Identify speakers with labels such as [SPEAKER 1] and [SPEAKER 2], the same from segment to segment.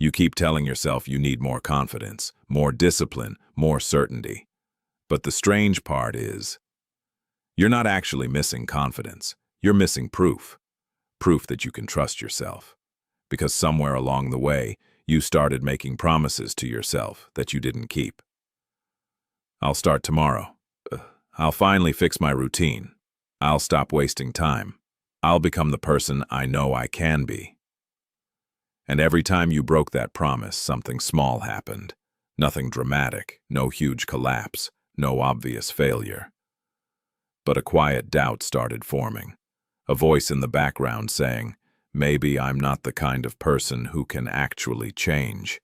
[SPEAKER 1] You keep telling yourself you need more confidence, more discipline, more certainty. But the strange part is, you're not actually missing confidence. You're missing proof. Proof that you can trust yourself. Because somewhere along the way, you started making promises to yourself that you didn't keep. I'll start tomorrow. I'll finally fix my routine. I'll stop wasting time. I'll become the person I know I can be. And every time you broke that promise, something small happened. Nothing dramatic, no huge collapse, no obvious failure. But a quiet doubt started forming. A voice in the background saying, maybe I'm not the kind of person who can actually change.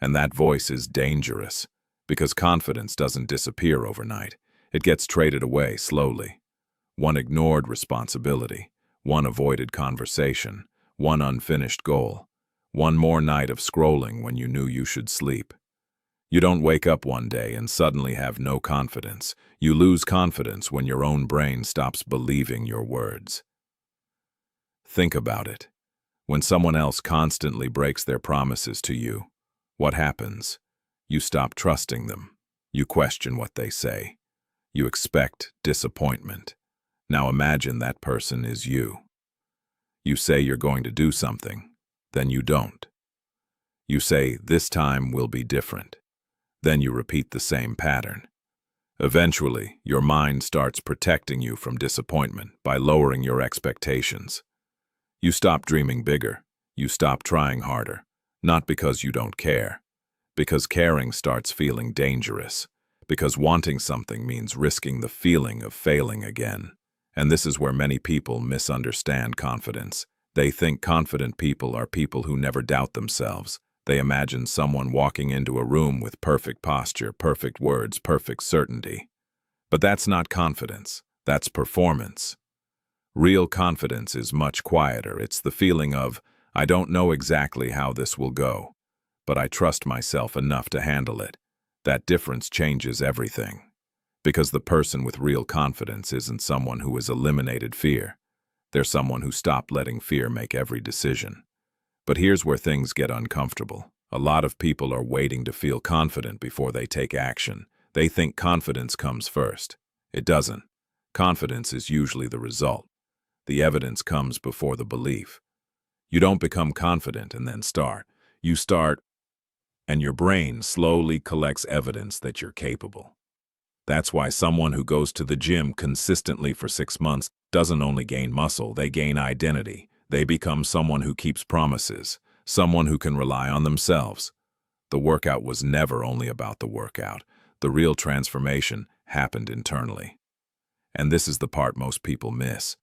[SPEAKER 1] And that voice is dangerous, because confidence doesn't disappear overnight. It gets traded away slowly. One ignored responsibility, one avoided conversation, one unfinished goal, one more night of scrolling when you knew you should sleep. You don't wake up one day and suddenly have no confidence. You lose confidence when your own brain stops believing your words. Think about it. When someone else constantly breaks their promises to you, what happens? You stop trusting them. You question what they say. You expect disappointment. Now imagine that person is you. You say you're going to do something, then you don't. You say, this time will be different. Then you repeat the same pattern. Eventually, your mind starts protecting you from disappointment by lowering your expectations. You stop dreaming bigger. You stop trying harder. Not because you don't care. Because caring starts feeling dangerous. Because wanting something means risking the feeling of failing again. And this is where many people misunderstand confidence. They think confident people are people who never doubt themselves. They imagine someone walking into a room with perfect posture, perfect words, perfect certainty. But that's not confidence. That's performance. Real confidence is much quieter. It's the feeling of, I don't know exactly how this will go, but I trust myself enough to handle it. That difference changes everything. Because the person with real confidence isn't someone who has eliminated fear. They're someone who stopped letting fear make every decision. But here's where things get uncomfortable. A lot of people are waiting to feel confident before they take action. They think confidence comes first. It doesn't. Confidence is usually the result. The evidence comes before the belief. You don't become confident and then start. You start, and your brain slowly collects evidence that you're capable. That's why someone who goes to the gym consistently for 6 months doesn't only gain muscle, they gain identity. They become someone who keeps promises, someone who can rely on themselves. The workout was never only about the workout. The real transformation happened internally. And this is the part most people miss.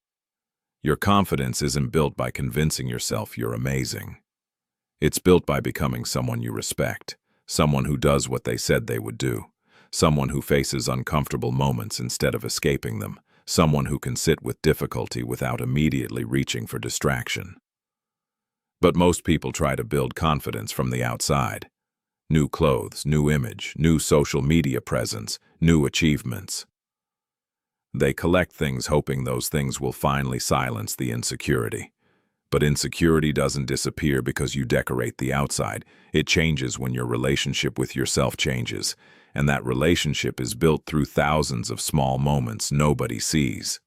[SPEAKER 1] Your confidence isn't built by convincing yourself you're amazing. It's built by becoming someone you respect, someone who does what they said they would do, someone who faces uncomfortable moments instead of escaping them, someone who can sit with difficulty without immediately reaching for distraction. But most people try to build confidence from the outside. New clothes, new image, new social media presence, new achievements. They collect things hoping those things will finally silence the insecurity. But insecurity doesn't disappear because you decorate the outside. It changes when your relationship with yourself changes, and that relationship is built through thousands of small moments nobody sees.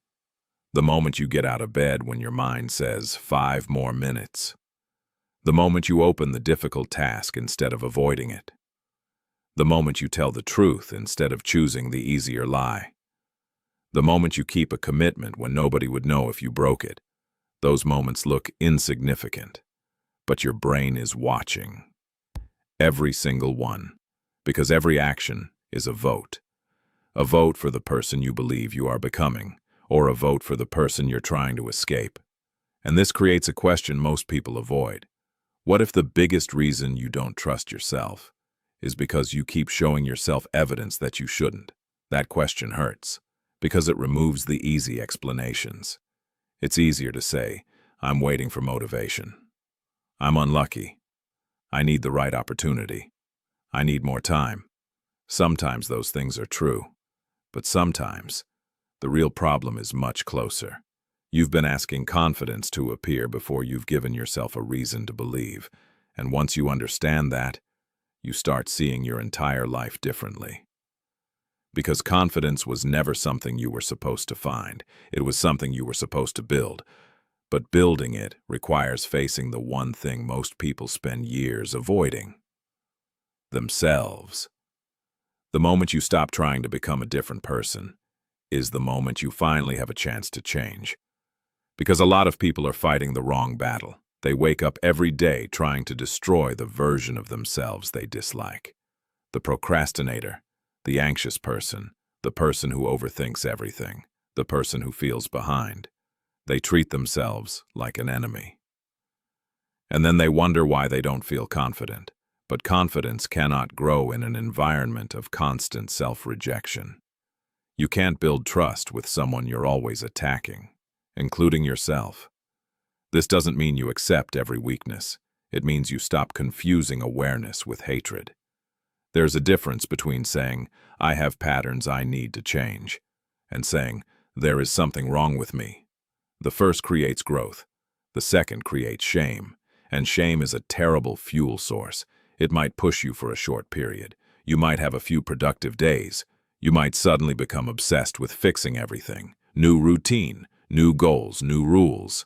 [SPEAKER 1] The moment you get out of bed when your mind says, 5 more minutes. The moment you open the difficult task instead of avoiding it. The moment you tell the truth instead of choosing the easier lie. The moment you keep a commitment when nobody would know if you broke it. Those moments look insignificant, but your brain is watching. Every single one. Because every action is a vote. A vote for the person you believe you are becoming, or a vote for the person you're trying to escape. And this creates a question most people avoid. What if the biggest reason you don't trust yourself is because you keep showing yourself evidence that you shouldn't? That question hurts, because it removes the easy explanations. It's easier to say, I'm waiting for motivation. I'm unlucky. I need the right opportunity. I need more time. Sometimes those things are true, but sometimes the real problem is much closer. You've been asking confidence to appear before you've given yourself a reason to believe, And once you understand that, you start seeing your entire life differently. Because confidence was never something you were supposed to find. It was something you were supposed to build. But building it requires facing the one thing most people spend years avoiding: themselves. The moment you stop trying to become a different person is the moment you finally have a chance to change. Because a lot of people are fighting the wrong battle. They wake up every day trying to destroy the version of themselves they dislike. The procrastinator, the anxious person, the person who overthinks everything, the person who feels behind. They treat themselves like an enemy. And then they wonder why they don't feel confident. But confidence cannot grow in an environment of constant self-rejection. You can't build trust with someone you're always attacking, including yourself. This doesn't mean you accept every weakness. It means you stop confusing awareness with hatred. There's a difference between saying, "I have patterns I need to change," and saying, "There is something wrong with me." The first creates growth. The second creates shame. And shame is a terrible fuel source. It might push you for a short period. You might have a few productive days. You might suddenly become obsessed with fixing everything. New routine, new goals, new rules.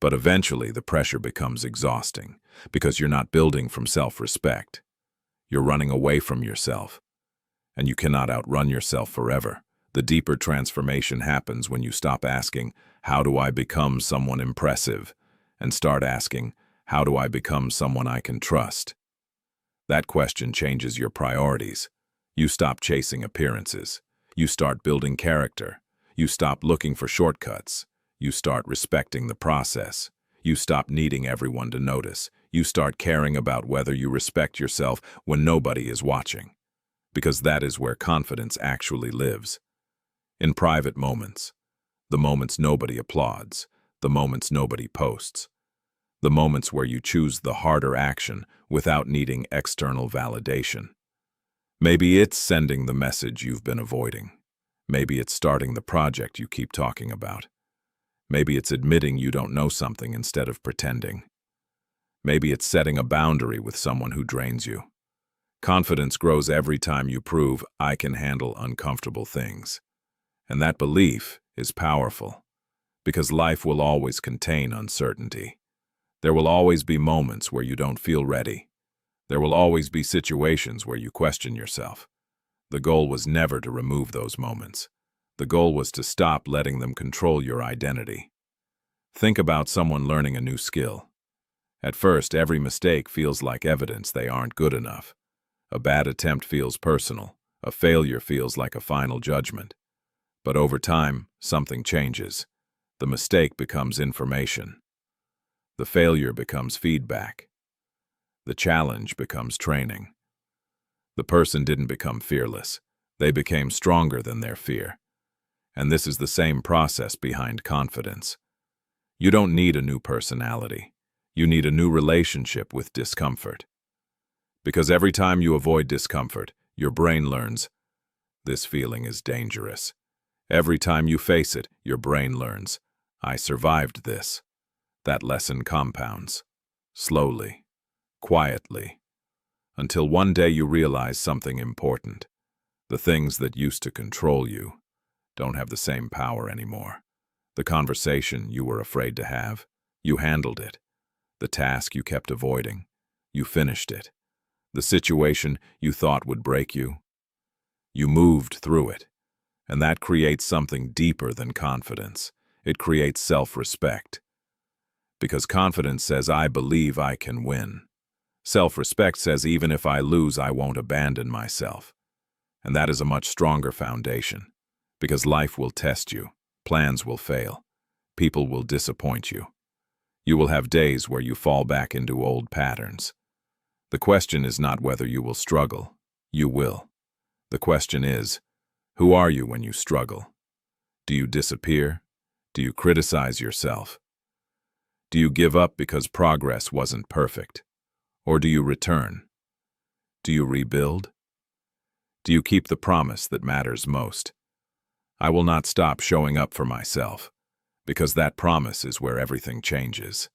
[SPEAKER 1] But eventually the pressure becomes exhausting because you're not building from self-respect. You're running away from yourself. And you cannot outrun yourself forever. The deeper transformation happens when you stop asking, "How do I become someone impressive?" and start asking, "How do I become someone I can trust?" That question changes your priorities. You stop chasing appearances. You start building character. You stop looking for shortcuts. You start respecting the process. You stop needing everyone to notice. You start caring about whether you respect yourself when nobody is watching. Because that is where confidence actually lives. In private moments. The moments nobody applauds. The moments nobody posts. The moments where you choose the harder action without needing external validation. Maybe it's sending the message you've been avoiding. Maybe it's starting the project you keep talking about. Maybe it's admitting you don't know something instead of pretending. Maybe it's setting a boundary with someone who drains you. Confidence grows every time you prove, "I can handle uncomfortable things." And that belief is powerful, because life will always contain uncertainty. There will always be moments where you don't feel ready. There will always be situations where you question yourself. The goal was never to remove those moments. The goal was to stop letting them control your identity. Think about someone learning a new skill. At first, every mistake feels like evidence they aren't good enough. A bad attempt feels personal. A failure feels like a final judgment. But over time, something changes. The mistake becomes information. The failure becomes feedback. The challenge becomes training. The person didn't become fearless. They became stronger than their fear. And this is the same process behind confidence. You don't need a new personality. You need a new relationship with discomfort. Because every time you avoid discomfort, your brain learns, "This feeling is dangerous." Every time you face it, your brain learns, "I survived this." That lesson compounds, slowly, quietly, until one day you realize something important. The things that used to control you don't have the same power anymore. The conversation you were afraid to have, you handled it. The task you kept avoiding, you finished it. The situation you thought would break you, you moved through it. And that creates something deeper than confidence. It creates self-respect. Because confidence says, "I believe I can win." Self-respect says, "Even if I lose, I won't abandon myself." And that is a much stronger foundation. Because life will test you. Plans will fail. People will disappoint you. You will have days where you fall back into old patterns. The question is not whether you will struggle. You will. The question is, who are you when you struggle? Do you disappear? Do you criticize yourself? Do you give up because progress wasn't perfect? Or do you return? Do you rebuild? Do you keep the promise that matters most? I will not stop showing up for myself, because that promise is where everything changes.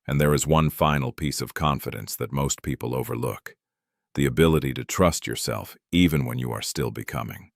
[SPEAKER 1] And there is one final piece of confidence that most people overlook: the ability to trust yourself even when you are still becoming.